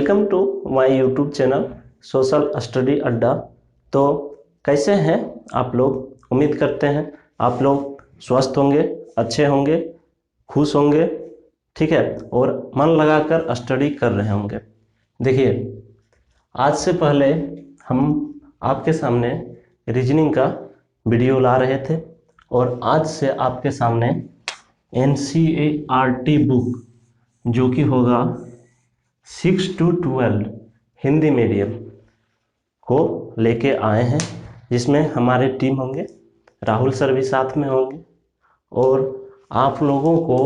Welcome to my YouTube channel social study Adda. तो कैसे हैं आप लोग? उम्मीद करते हैं आप लोग स्वस्थ होंगे, अच्छे होंगे, खुश होंगे, ठीक है, और मन लगाकर स्टडी कर रहे होंगे। देखिए, आज से पहले हम आपके सामने रीजनिंग का वीडियो ला रहे थे और आज से आपके सामने NCERT बुक जो कि होगा 6 to 12 हिंदी मीडियम को लेके आए हैं, जिसमें हमारे टीम होंगे, राहुल सर भी साथ में होंगे और आप लोगों को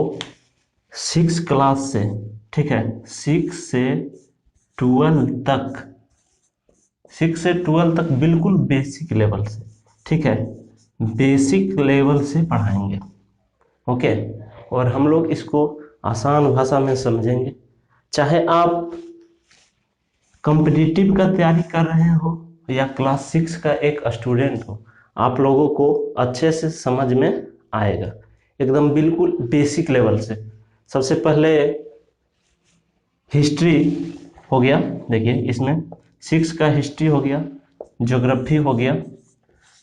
6 क्लास से, ठीक है, 6 से 12 तक, 6 से 12 तक बिल्कुल बेसिक लेवल से, ठीक है, बेसिक लेवल से पढ़ाएंगे। ओके, और हम लोग इसको आसान भाषा में समझेंगे। चाहे आप कॉम्पिटिटिव का तैयारी कर रहे हो या क्लास 6 का एक स्टूडेंट हो, आप लोगों को अच्छे से समझ में आएगा, एकदम बिल्कुल बेसिक लेवल से। सबसे पहले हिस्ट्री हो गया। देखिए, इसमें 6 का हिस्ट्री हो गया, ज्योग्राफी हो गया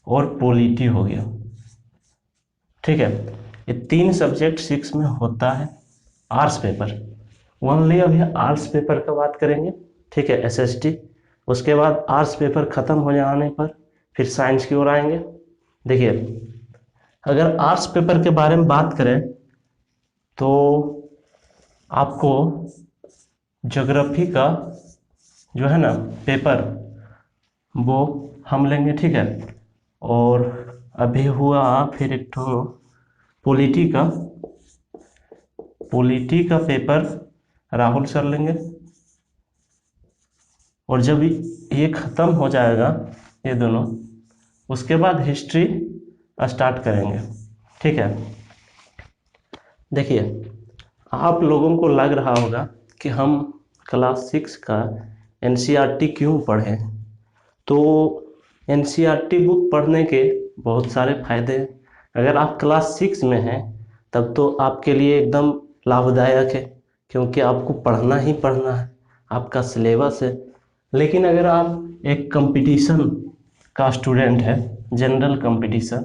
और पॉलिटी हो गया, ठीक है। ये 3 सब्जेक्ट 6 में होता है। आर्ट्स पेपर ओनली, अभी आर्ट्स पेपर का बात करेंगे, ठीक है, SST। उसके बाद आर्ट्स पेपर खत्म हो जाने पर फिर साइंस की ओर आएंगे। देखिए, अगर आर्ट्स पेपर के बारे में बात करें तो आपको ज्योग्राफी का जो है ना पेपर, वो हम लेंगे, ठीक है। और अभी हुआ फिर एक ठो पॉलिटी का पेपर राहुल सर लेंगे। और जब ये खत्म हो जाएगा ये दोनों, उसके बाद हिस्ट्री स्टार्ट करेंगे, ठीक है। देखिए, आप लोगों को लग रहा होगा कि हम क्लास 6 का NCERT क्यों पढ़ें। तो NCERT बुक पढ़ने के बहुत सारे फायदे हैं। अगर आप क्लास 6 में हैं तब तो आपके लिए एकदम लाभदायक है, क्योंकि आपको पढ़ना ही पढ़ना है, आपका सिलेबस है। लेकिन अगर आप एक कंपटीशन का स्टूडेंट है, जनरल कंपटीशन,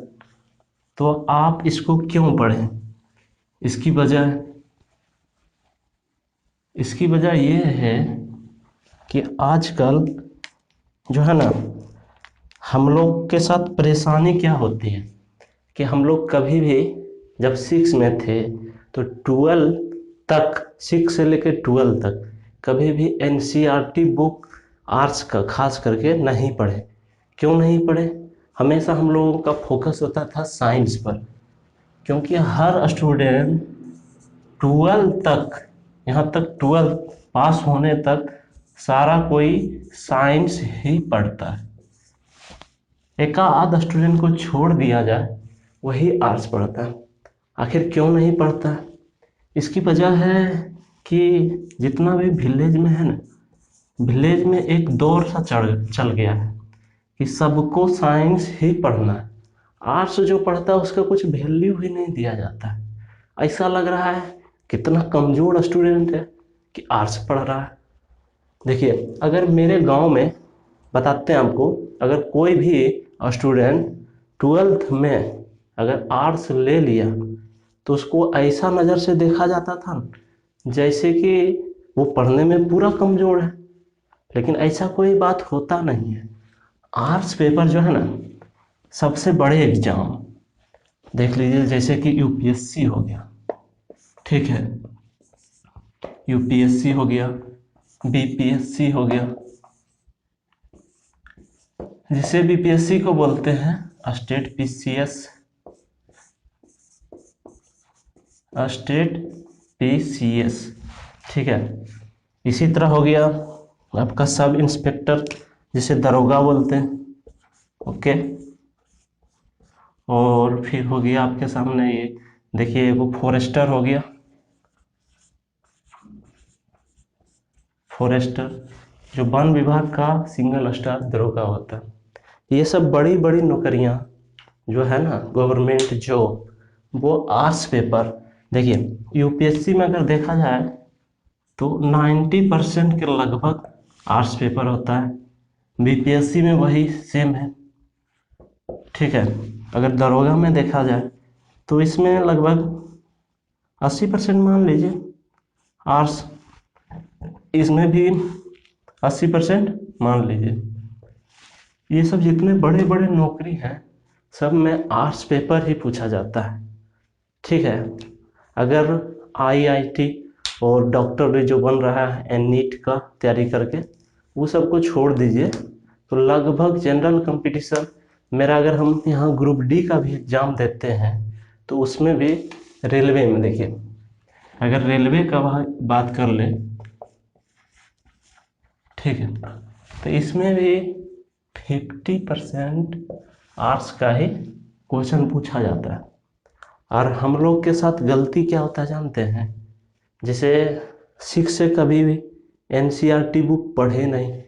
तो आप इसको क्यों पढ़ें? इसकी वजह ये है कि आजकल जो है ना, हम लोग के साथ परेशानी क्या होती है कि हम लोग कभी भी जब 6 में थे तो 12 तक, 6 से लेकर 12 तक कभी भी NCERT बुक आर्ट्स का खास करके नहीं पढ़े। क्यों नहीं पढ़े? हमेशा हम लोगों का फोकस होता था साइंस पर, क्योंकि हर स्टूडेंट 12 तक, यहाँ तक 12 पास होने तक सारा कोई साइंस ही पढ़ता है। एक आध स्टूडेंट को छोड़ दिया जाए, वही आर्ट्स पढ़ता है। आखिर क्यों नहीं पढ़ता है? इसकी वजह है कि जितना भी विलेज में है ना, विलेज में एक दौर सा चल गया है कि सबको साइंस ही पढ़ना है। आर्ट्स जो पढ़ता है उसका कुछ वैल्यू ही नहीं दिया जाता है। ऐसा लग रहा है कितना कमजोर स्टूडेंट है कि आर्ट्स पढ़ रहा है। देखिए, अगर मेरे गांव में बताते हैं आपको, अगर कोई भी स्टूडेंट 12th में अगर आर्ट्स ले लिया तो उसको ऐसा नज़र से देखा जाता था जैसे कि वो पढ़ने में पूरा कमज़ोर है। लेकिन ऐसा कोई बात होता नहीं है। आर्ट्स पेपर जो है ना, सबसे बड़े एग्जाम देख लीजिए, जैसे कि UPSC हो गया, ठीक है, UPSC हो गया, BPSC हो गया, जिसे BPSC को बोलते हैं स्टेट PCS, ठीक है। इसी तरह हो गया आपका सब इंस्पेक्टर, जिसे दरोगा बोलते हैं, ओके। और फिर हो गया आपके सामने ये देखिए, वो फॉरेस्टर हो गया, फॉरेस्टर जो वन विभाग का सिंगल स्टार दरोगा होता है। ये सब बड़ी बड़ी नौकरियां जो है ना, गवर्नमेंट जॉब, वो आर्ट्स पेपर। देखिए, UPSC में अगर देखा जाए तो 90% के लगभग आर्ट्स पेपर होता है। बीपीएससी में वही सेम है, ठीक है। अगर दरोगा में देखा जाए तो इसमें लगभग 80% मान लीजिए आर्ट्स, इसमें भी 80% मान लीजिए। ये सब जितने बड़े बड़े नौकरी हैं सब में आर्ट्स पेपर ही पूछा जाता है, ठीक है। अगर आईआईटी और डॉक्टर जो बन रहा है नीट का तैयारी करके, वो सब को छोड़ दीजिए तो लगभग जनरल कंपटीशन मेरा, अगर हम यहाँ ग्रुप डी का भी एग्ज़ाम देते हैं तो उसमें भी रेलवे में देखिए, अगर रेलवे का बात कर ले, ठीक है, तो इसमें भी 50% आर्ट्स का ही क्वेश्चन पूछा जाता है। और हम लोग के साथ गलती क्या होता है जानते हैं, जैसे 6 से कभी भी एनसीईआरटी बुक पढ़े नहीं।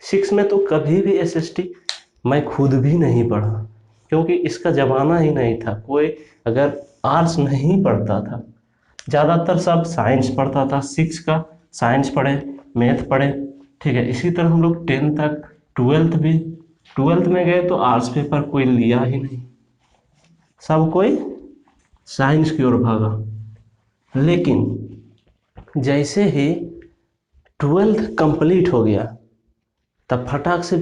6 में तो कभी भी एसएसटी मैं खुद भी नहीं पढ़ा, क्योंकि इसका ज़माना ही नहीं था। कोई अगर आर्ट्स नहीं पढ़ता था, ज़्यादातर सब साइंस पढ़ता था। 6 का साइंस पढ़े, मैथ पढ़े, ठीक है। इसी तरह हम लोग 10 तक, 12th भी, 12th में गए तो आर्ट्स पेपर कोई लिया ही नहीं, सब कोई साइंस की ओर भागा। लेकिन जैसे ही 12th कंप्लीट हो गया तब फटाक से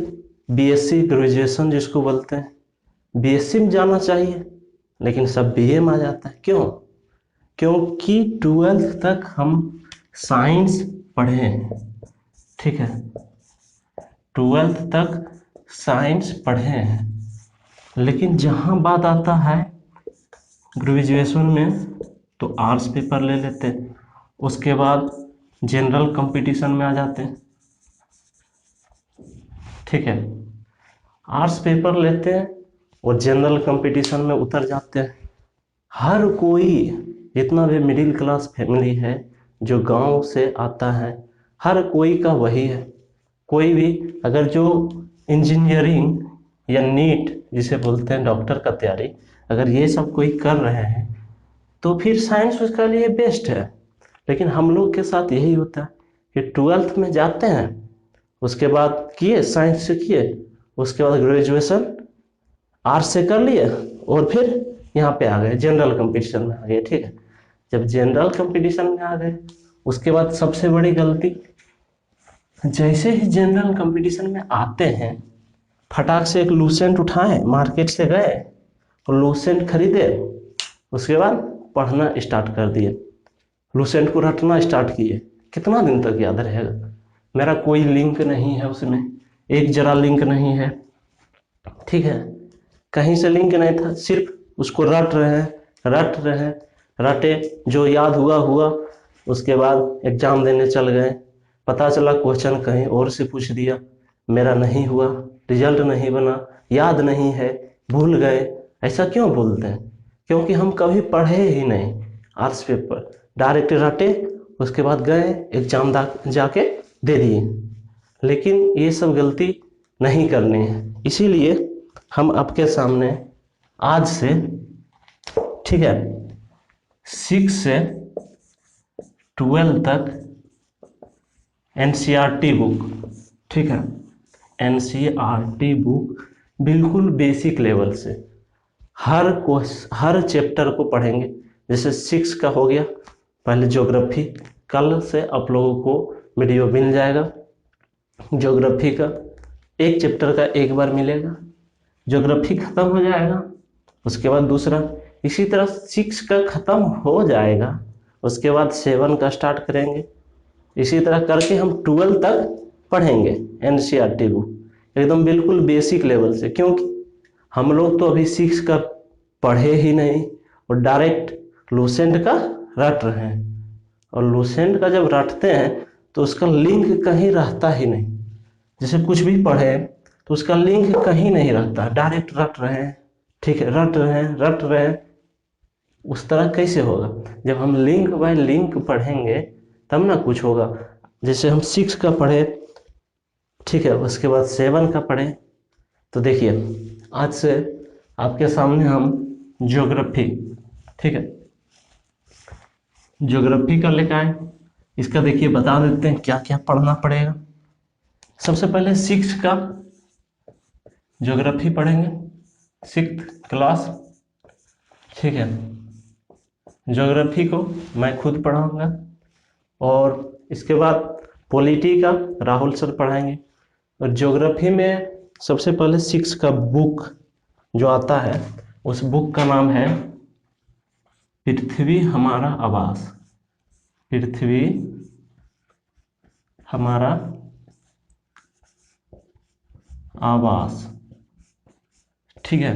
बीएससी ग्रेजुएशन जिसको बोलते हैं बीएससी में जाना चाहिए, लेकिन सब बीए में आ जाता है। क्यों? क्योंकि 12th तक हम साइंस पढ़े हैं, ठीक है, 12th तक साइंस पढ़े हैं। लेकिन जहाँ बात आता है ग्रेजुएशन में तो आर्ट्स पेपर ले लेते हैं, उसके बाद जनरल कंपटीशन में आ जाते हैं, ठीक है। आर्ट्स पेपर लेते हैं और जनरल कंपटीशन में उतर जाते हैं। हर कोई, जितना भी मिडिल क्लास फैमिली है जो गांव से आता है, हर कोई का वही है। कोई भी अगर जो इंजीनियरिंग या नीट जिसे बोलते हैं डॉक्टर का तैयारी, अगर ये सब कोई कर रहे हैं तो फिर साइंस उसके लिए बेस्ट है। लेकिन हम लोग के साथ यही होता है कि 12th में जाते हैं, उसके बाद किए साइंस से किए, उसके बाद ग्रेजुएशन आर्ट्स से कर लिए और फिर यहाँ पे आ गए जनरल कंपटीशन में आ गए, ठीक है। जब जनरल कंपटीशन में आ गए उसके बाद सबसे बड़ी गलती, जैसे ही जनरल कंपटीशन में आते हैं फटाक से एक लूसेंट उठाए, मार्केट से गए और लूसेंट खरीदे, उसके बाद पढ़ना स्टार्ट कर दिए, लूसेंट को रटना स्टार्ट किए। कितना दिन तक याद रहेगा? मेरा कोई लिंक नहीं है उसमें, एक जरा लिंक नहीं है, ठीक है, कहीं से लिंक नहीं था, सिर्फ उसको रट रहे हैं, रट रहे हैं, रटे, जो याद हुआ हुआ। उसके बाद एग्जाम देने चल गए, पता चला क्वेश्चन कहीं और से पूछ दिया, मेरा नहीं हुआ, रिजल्ट नहीं बना, याद नहीं है, भूल गए। ऐसा क्यों बोलते हैं? क्योंकि हम कभी पढ़े ही नहीं आर्ट्स पेपर, डायरेक्ट रटे, उसके बाद गए एग्जाम जाके दे दिए। लेकिन ये सब गलती नहीं करनी है, इसीलिए हम आपके सामने आज से, ठीक है, 6 से 12 तक एनसीईआरटी बुक, ठीक है, एनसीईआरटी बुक बिल्कुल बेसिक लेवल से हर चैप्टर को पढ़ेंगे। जैसे 6 का हो गया, पहले ज्योग्राफी, कल से आप लोगों को वीडियो मिल जाएगा ज्योग्राफी का, एक चैप्टर का एक बार मिलेगा, ज्योग्राफी खत्म हो जाएगा, उसके बाद दूसरा, इसी तरह 6 का खत्म हो जाएगा, उसके बाद 7 का स्टार्ट करेंगे। इसी तरह करके हम 12 तक पढ़ेंगे एनसीईआरटी बुक एकदम बिल्कुल बेसिक लेवल से, क्योंकि हम लोग तो अभी 6 का पढ़े ही नहीं और डायरेक्ट लूसेंट का रट रहे हैं। और लूसेंट का जब रटते हैं तो उसका लिंक कहीं रहता ही नहीं, जैसे कुछ भी पढ़े तो उसका लिंक कहीं नहीं रहता, डायरेक्ट रट रहे हैं, ठीक है, रट रहे हैं। उस तरह कैसे होगा? जब हम लिंक बाय लिंक पढ़ेंगे तब ना कुछ होगा। जैसे हम 6 का पढ़े, ठीक है, उसके बाद 7 का पढ़े, तो देखिए आज से आपके सामने हम ज्योग्राफी, ठीक है, ज्योग्राफी का लेकर आए। इसका देखिए बता देते हैं क्या क्या पढ़ना पड़ेगा। सबसे पहले 6 का ज्योग्राफी पढ़ेंगे, 6th क्लास। ठीक है, ज्योग्राफी को मैं खुद पढ़ाऊंगा, और इसके बाद पॉलिटी का राहुल सर पढ़ाएंगे। और ज्योग्राफी में सबसे पहले 6 का बुक जो आता है, उस बुक का नाम है पृथ्वी हमारा आवास। पृथ्वी हमारा आवास। ठीक है,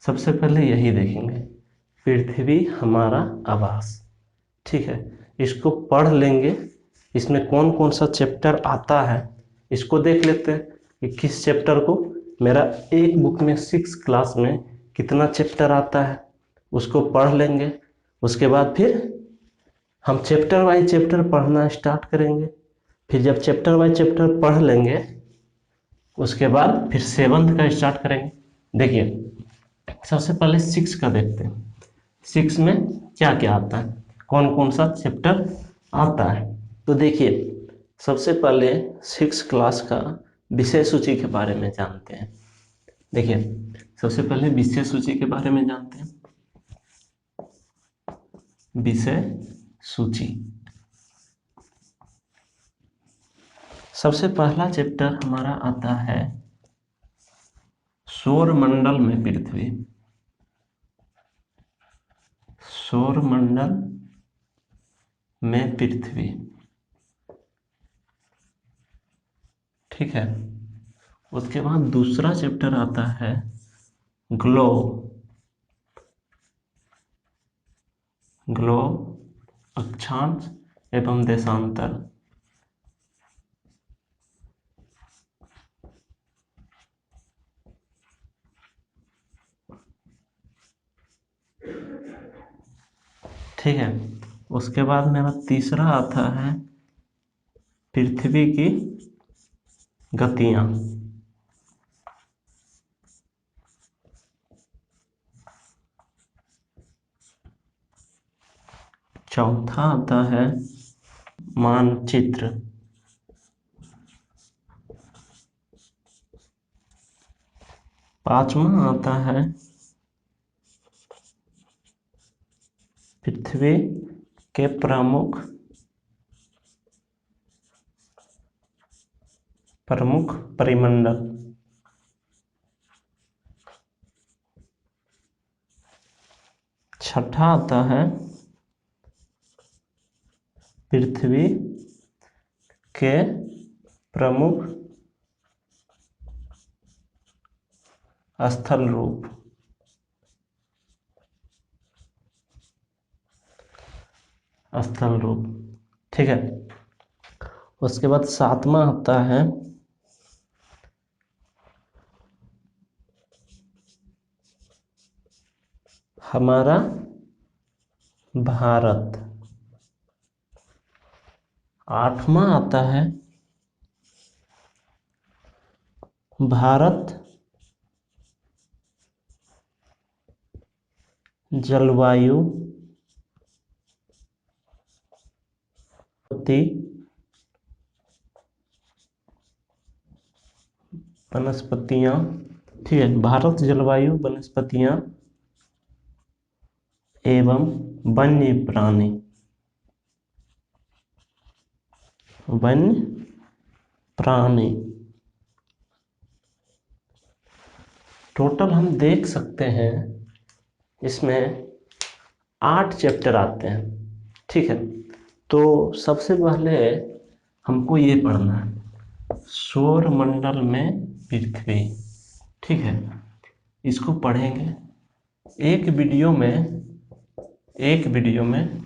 सबसे पहले यही देखेंगे, पृथ्वी हमारा आवास। ठीक है, इसको पढ़ लेंगे। इसमें कौन कौन सा चैप्टर आता है इसको देख लेते हैं कि किस चैप्टर को, मेरा एक बुक में 6 क्लास में कितना चैप्टर आता है उसको पढ़ लेंगे। उसके बाद फिर हम चैप्टर वाइज चैप्टर पढ़ना स्टार्ट करेंगे। फिर जब चैप्टर वाइज चैप्टर पढ़ लेंगे, उसके बाद फिर 7th का स्टार्ट करेंगे। देखिए, सबसे पहले 6 का देखते हैं, 6 में क्या क्या आता है, कौन कौन सा चैप्टर आता है। तो देखिए, सबसे पहले 6 क्लास का विषय सूची के बारे में जानते हैं। देखिए, सबसे पहले विषय सूची के बारे में जानते हैं। विषय सूची, सबसे पहला चैप्टर हमारा आता है सौर मंडल में पृथ्वी। सौर मंडल में पृथ्वी। ठीक है, उसके बाद दूसरा चैप्टर आता है ग्लोब। ग्लोब, अक्षांश एवं देशांतर। ठीक है, उसके बाद मेरा तीसरा आता है पृथ्वी की गतियां। चौथा आता है मानचित्र। पांचवा आता है पृथ्वी के प्रमुख परिमंडल। छठा आता है पृथ्वी के प्रमुख स्थल रूप। स्थल रूप, ठीक है। उसके बाद सातवां आता है हमारा भारत। आठवां आता है भारत जलवायु वनस्पतियां। ठीक है, भारत जलवायु वनस्पतियां एवं वन्य प्राणी। वन्य प्राणी, टोटल हम देख सकते हैं इसमें 8 चैप्टर आते हैं। ठीक है, तो सबसे पहले हमको ये पढ़ना है सौर मंडल में पृथ्वी। ठीक है, इसको पढ़ेंगे। एक वीडियो में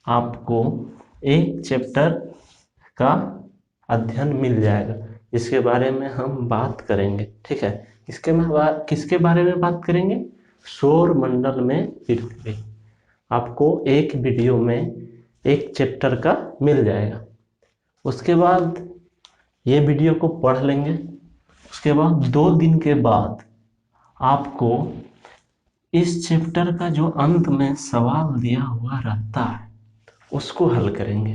आपको एक चैप्टर का अध्ययन मिल जाएगा। इसके बारे में हम बात करेंगे। ठीक है, किसके बारे में बात करेंगे? सौर मंडल में पृथ्वी। आपको एक वीडियो में एक चैप्टर का मिल जाएगा। उसके बाद ये वीडियो को पढ़ लेंगे। उसके बाद 2 दिन के बाद आपको इस चैप्टर का जो अंत में सवाल दिया हुआ रहता है उसको हल करेंगे।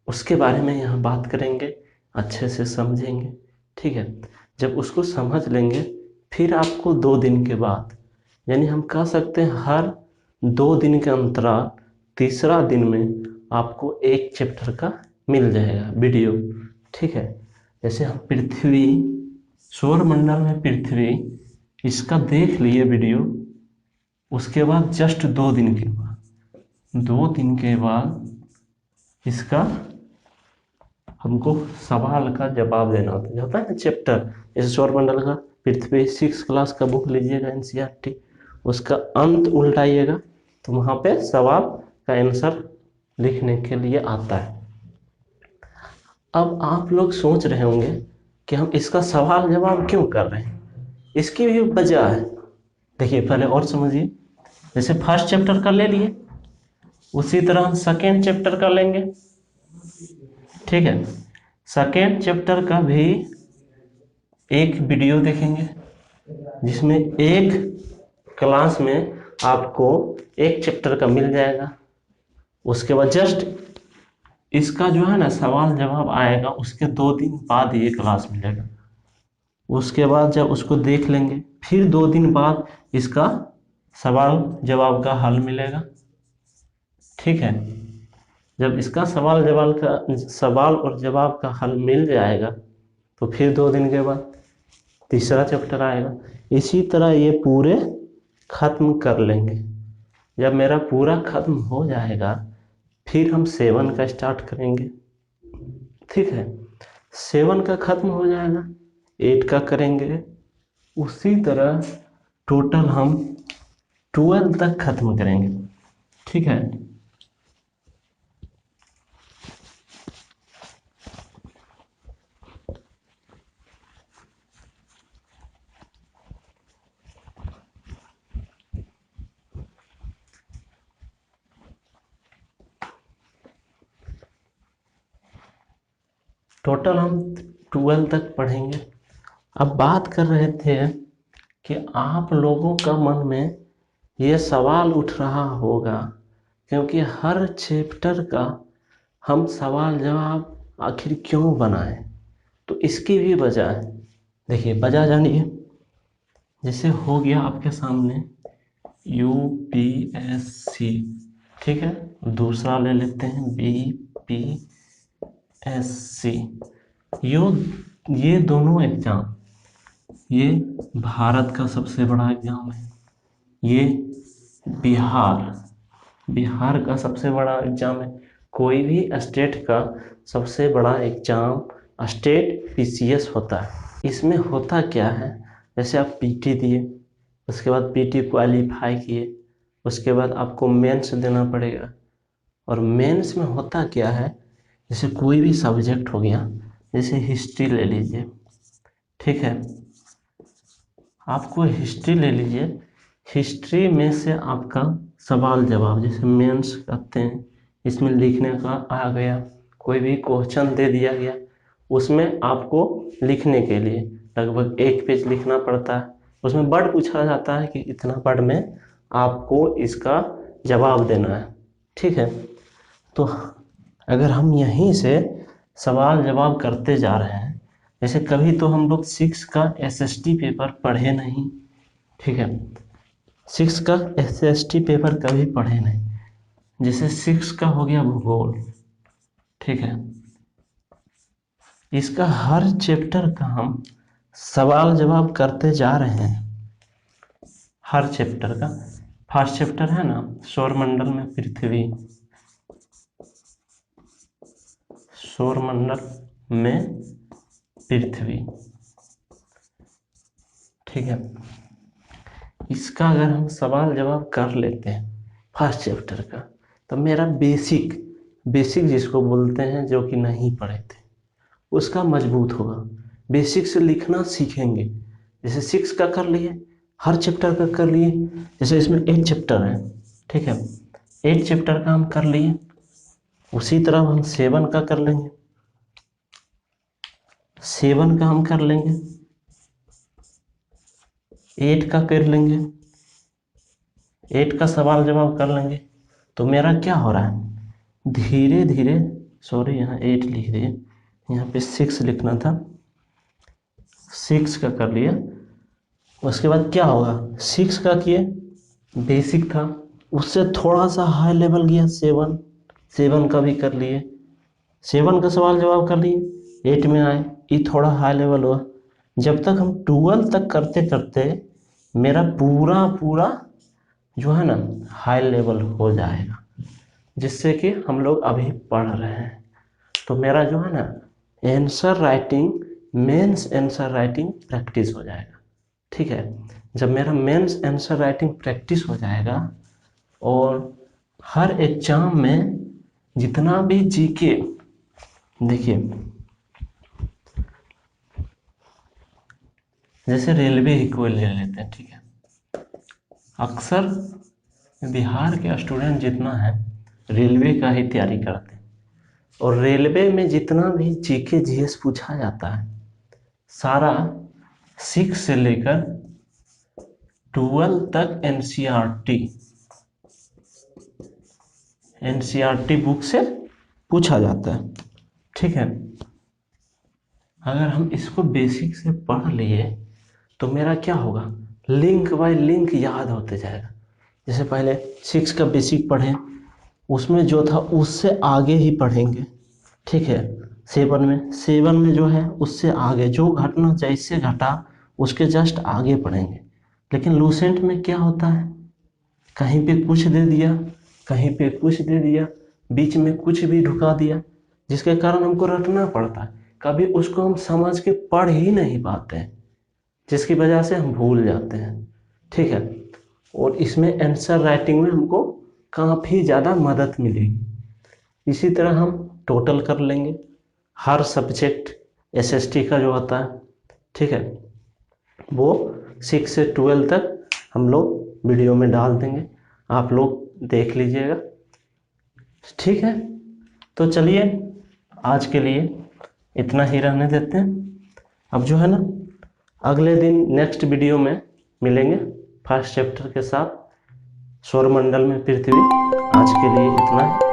उसके बारे में यहाँ बात करेंगे, अच्छे से समझेंगे। ठीक है, जब उसको समझ लेंगे फिर आपको 2 दिन के बाद, यानी हम कह सकते हैं हर 2 दिन के अंतराल तीसरा दिन में आपको एक चैप्टर का मिल जाएगा वीडियो। ठीक है, जैसे हम पृथ्वी, सौरमंडल में पृथ्वी, इसका देख लिए वीडियो। उसके बाद जस्ट 2 दिन के बाद, 2 दिन के बाद इसका हमको सवाल का जवाब देना होता है ना चैप्टर। जैसे सौरमंडल का पृथ्वी 6 क्लास का बुक लीजिएगा एनसीईआरटी, उसका अंत उल्टाइएगा तो वहाँ पे सवाल का आंसर लिखने के लिए आता है। अब आप लोग सोच रहे होंगे कि हम इसका सवाल जवाब क्यों कर रहे हैं, इसकी भी वजह है। देखिए पहले और समझिए, जैसे फर्स्ट चैप्टर का ले लिए, उसी तरह हम सेकेंड चैप्टर का लेंगे। ठीक है, सेकेंड चैप्टर का भी एक वीडियो देखेंगे, जिसमें एक क्लास में आपको एक चैप्टर का मिल जाएगा। उसके बाद जस्ट इसका जो है ना सवाल जवाब आएगा, उसके 2 दिन बाद ये क्लास मिलेगा। उसके बाद जब उसको देख लेंगे फिर 2 दिन बाद इसका सवाल जवाब का हल मिलेगा। ठीक है, जब इसका सवाल और जवाब का हल मिल जाएगा तो फिर 2 दिन के बाद तीसरा चैप्टर आएगा। इसी तरह ये पूरे खत्म कर लेंगे। जब मेरा पूरा खत्म हो जाएगा फिर हम 7 का स्टार्ट करेंगे। ठीक है, 7 का खत्म हो जाएगा, 8 का करेंगे। उसी तरह टोटल हम 12 तक खत्म करेंगे। ठीक है, टोटल हम 12 तक पढ़ेंगे। अब बात कर रहे थे कि आप लोगों का मन में ये सवाल उठ रहा होगा, क्योंकि हर चैप्टर का हम सवाल जवाब आखिर क्यों बनाएं। तो इसकी भी वजह है। देखिए वजह जानिए, जैसे हो गया आपके सामने यूपीएससी। ठीक है, दूसरा ले लेते हैं बीपीएससी। ये दोनों एग्जाम, ये भारत का सबसे बड़ा एग्जाम है। ये बिहार का सबसे बड़ा एग्जाम है। कोई भी स्टेट का सबसे बड़ा एग्जाम स्टेट पीसीएस होता है। इसमें होता क्या है, जैसे आप पीटी दिए, उसके बाद पीटी क्वालिफाई किए, उसके बाद आपको मेंस देना पड़ेगा। और मेंस में होता क्या है, जैसे कोई भी सब्जेक्ट हो गया, जैसे हिस्ट्री ले लीजिए। ठीक है, आपको हिस्ट्री ले लीजिए, हिस्ट्री में से आपका सवाल जवाब जैसे मेंस करते हैं, इसमें लिखने का आ गया, कोई भी क्वेश्चन दे दिया गया, उसमें आपको लिखने के लिए लगभग 1 पेज लिखना पड़ता है। उसमें वर्ड पूछा जाता है कि इतना वर्ड में आपको इसका जवाब देना है। ठीक है, तो अगर हम यहीं से सवाल जवाब करते जा रहे हैं, जैसे कभी तो हम लोग 6 का एसएसटी पेपर पढ़े नहीं। ठीक है, 6 का एसएसटी पेपर कभी पढ़े नहीं। जैसे 6 का हो गया भूगोल। ठीक है, इसका हर चैप्टर का हम सवाल जवाब करते जा रहे हैं, हर चैप्टर का। फर्स्ट चैप्टर है ना सौरमंडल में पृथ्वी, सौरमंडल में पृथ्वी। ठीक है, इसका अगर हम सवाल जवाब कर लेते हैं फर्स्ट चैप्टर का, तो मेरा बेसिक जिसको बोलते हैं, जो कि नहीं पढ़े थे, उसका मजबूत होगा। बेसिक से लिखना सीखेंगे। जैसे 6 का कर लिए, हर चैप्टर का कर लिए। जैसे इसमें 8 चैप्टर है। ठीक है, 8 चैप्टर का हम कर लिए, उसी तरह हम 7 का कर लेंगे, 7 का हम कर लेंगे, 8 का कर लेंगे, 8 का सवाल जवाब कर लेंगे। तो मेरा क्या हो रहा है, धीरे धीरे सॉरी यहाँ 8 लिख दिए, यहाँ पे 6 लिखना था, 6 का कर लिया। उसके बाद क्या होगा, 6 का किए बेसिक था, उससे थोड़ा सा हाई लेवल गया 7, 7 का भी कर लिए, 7 का सवाल जवाब कर लिए, 8 में आए, ये थोड़ा हाई लेवल हुआ। जब तक हम 12 तक करते करते मेरा पूरा पूरा जो है ना हाई लेवल हो जाएगा, जिससे कि हम लोग अभी पढ़ रहे हैं। तो मेरा जो है ना answer writing, mains answer writing practice हो जाएगा। ठीक है, जब मेरा मेंस आंसर राइटिंग प्रैक्टिस हो जाएगा और हर एग्जाम में जितना भी जीके, देखिए जैसे रेलवे ही कोई ले लेते हैं, ठीक है, अक्सर बिहार के स्टूडेंट जितना है रेलवे का ही तैयारी करते हैं, और रेलवे में जितना भी जीके जीएस पूछा जाता है सारा 6 से लेकर 12 तक एनसीईआरटी बुक से पूछा जाता है। ठीक है, अगर हम इसको बेसिक से पढ़ लिए तो मेरा क्या होगा, लिंक बाय लिंक याद होते जाएगा। जैसे पहले 6 का बेसिक पढ़ें, उसमें जो था उससे आगे ही पढ़ेंगे। ठीक है, 7 में जो है उससे आगे जो घटना जैसे घटा उसके जस्ट आगे पढ़ेंगे। लेकिन लूसेंट में क्या होता है, कहीं पे कुछ दे दिया, कहीं पे कुछ दे दिया, बीच में कुछ भी ढुका दिया, जिसके कारण हमको रटना पड़ता है, कभी उसको हम समझ के पढ़ ही नहीं पाते हैं, जिसकी वजह से हम भूल जाते हैं। ठीक है, और इसमें आंसर राइटिंग में हमको काफ़ी ज़्यादा मदद मिलेगी। इसी तरह हम टोटल कर लेंगे हर सब्जेक्ट, एसएसटी का जो होता है, ठीक है, वो 6 से 12 तक हम लोग वीडियो में डाल देंगे, आप लोग देख लीजिएगा। ठीक है, तो चलिए आज के लिए इतना ही रहने देते हैं। अब जो है ना अगले दिन नेक्स्ट वीडियो में मिलेंगे फर्स्ट चैप्टर के साथ, सौरमंडल में पृथ्वी। आज के लिए इतना है।